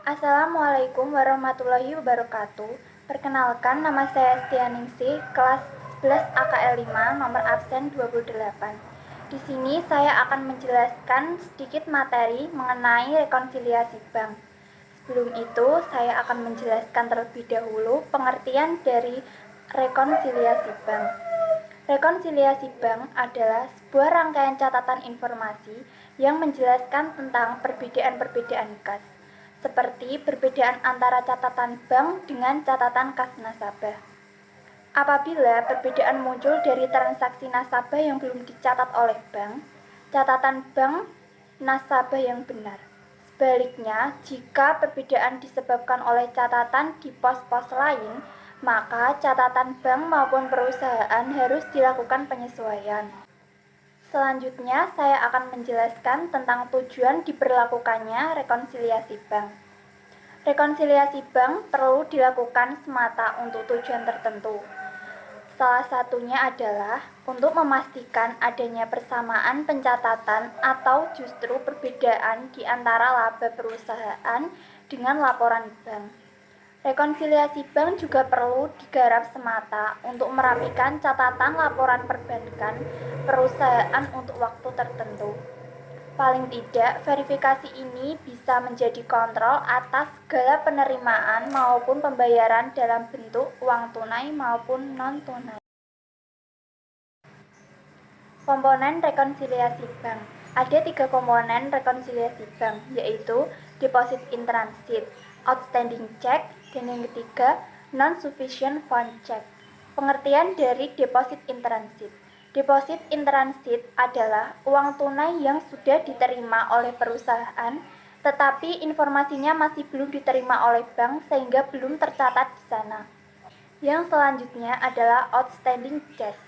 Assalamualaikum warahmatullahi wabarakatuh. Perkenalkan, nama saya Stianingsih, kelas 11 AKL 5, nomor absen 28. Di sini saya akan menjelaskan sedikit materi mengenai rekonsiliasi bank. Sebelum itu, saya akan menjelaskan terlebih dahulu pengertian dari rekonsiliasi bank. Rekonsiliasi bank adalah sebuah rangkaian catatan informasi yang menjelaskan tentang perbedaan-perbedaan kas, seperti perbedaan antara catatan bank dengan catatan kas nasabah. Apabila perbedaan muncul dari transaksi nasabah yang belum dicatat oleh bank, catatan bank nasabah yang benar. Sebaliknya, jika perbedaan disebabkan oleh catatan di pos-pos lain, maka catatan bank maupun perusahaan harus dilakukan penyesuaian. Selanjutnya, saya akan menjelaskan tentang tujuan diberlakukannya rekonsiliasi bank. Rekonsiliasi bank perlu dilakukan semata untuk tujuan tertentu. Salah satunya adalah untuk memastikan adanya persamaan pencatatan atau justru perbedaan di antara laba perusahaan dengan laporan bank. Rekonsiliasi bank juga perlu digarap semata untuk merapikan catatan laporan perbankan perusahaan untuk waktu tertentu. Paling tidak, verifikasi ini bisa menjadi kontrol atas segala penerimaan maupun pembayaran dalam bentuk uang tunai maupun non-tunai. Komponen rekonsiliasi bank. Ada 3 komponen rekonsiliasi bank, yaitu deposit in transit, outstanding check, dan yang ketiga, non-sufficient fund check. Pengertian dari deposit in transit. Deposit in transit adalah uang tunai yang sudah diterima oleh perusahaan, tetapi informasinya masih belum diterima oleh bank sehingga belum tercatat di sana. Yang selanjutnya adalah outstanding check.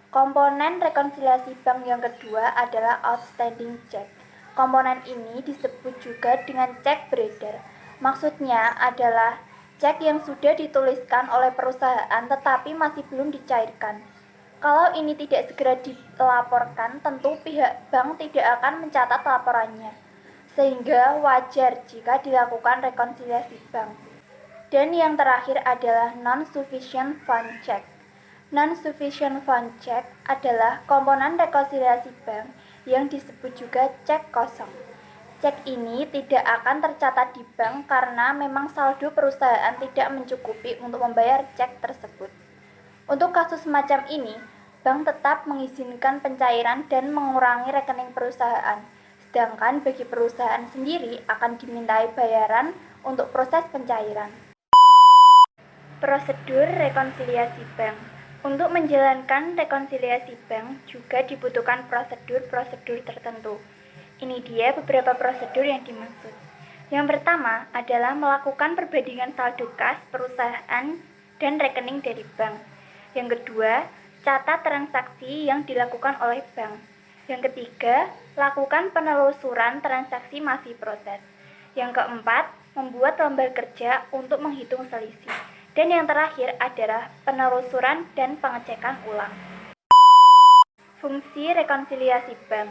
Komponen rekonsiliasi bank yang kedua adalah outstanding check. Komponen ini disebut juga dengan cek beredar. Maksudnya adalah cek yang sudah dituliskan oleh perusahaan tetapi masih belum dicairkan. Kalau ini tidak segera dilaporkan, tentu pihak bank tidak akan mencatat laporannya, sehingga wajar jika dilakukan rekonsiliasi bank. Dan yang terakhir adalah non-sufficient fund check. Non-sufficient fund check adalah komponen rekonsiliasi bank yang disebut juga cek kosong. Cek ini tidak akan tercatat di bank karena memang saldo perusahaan tidak mencukupi untuk membayar cek tersebut. Untuk kasus semacam ini, bank tetap mengizinkan pencairan dan mengurangi rekening perusahaan, sedangkan bagi perusahaan sendiri akan dimintai bayaran untuk proses pencairan. Prosedur rekonsiliasi bank. Untuk menjalankan rekonsiliasi bank juga dibutuhkan prosedur-prosedur tertentu. Ini dia beberapa prosedur yang dimaksud. Yang pertama adalah melakukan perbandingan saldo kas perusahaan dan rekening dari bank. Yang kedua, catat transaksi yang dilakukan oleh bank. Yang ketiga, lakukan penelusuran transaksi masih proses. Yang keempat, membuat lembar kerja untuk menghitung selisih. Dan yang terakhir adalah penelusuran dan pengecekan ulang. Fungsi rekonsiliasi bank.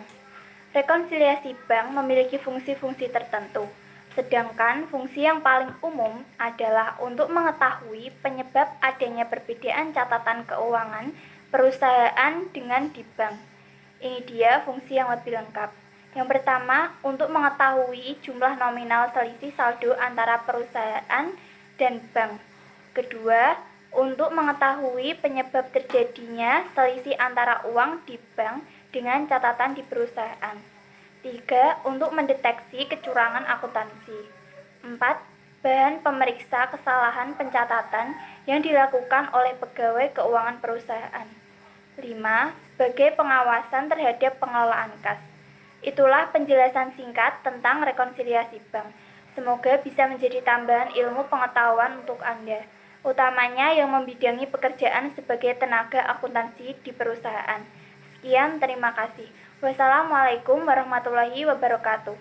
Rekonsiliasi bank memiliki fungsi-fungsi tertentu. Sedangkan fungsi yang paling umum adalah untuk mengetahui penyebab adanya perbedaan catatan keuangan perusahaan dengan di bank. Ini dia fungsi yang lebih lengkap. Yang pertama, untuk mengetahui jumlah nominal selisih saldo antara perusahaan dan bank. Kedua, untuk mengetahui penyebab terjadinya selisih antara uang di bank dengan catatan di perusahaan. 3. Untuk mendeteksi kecurangan akuntansi. 4. Bahan pemeriksa kesalahan pencatatan yang dilakukan oleh pegawai keuangan perusahaan. 5. Sebagai pengawasan terhadap pengelolaan kas. Itulah penjelasan singkat tentang rekonsiliasi bank. Semoga bisa menjadi tambahan ilmu pengetahuan untuk Anda, utamanya yang membidangi pekerjaan sebagai tenaga akuntansi di perusahaan. Sekian, terima kasih. Wassalamualaikum warahmatullahi wabarakatuh.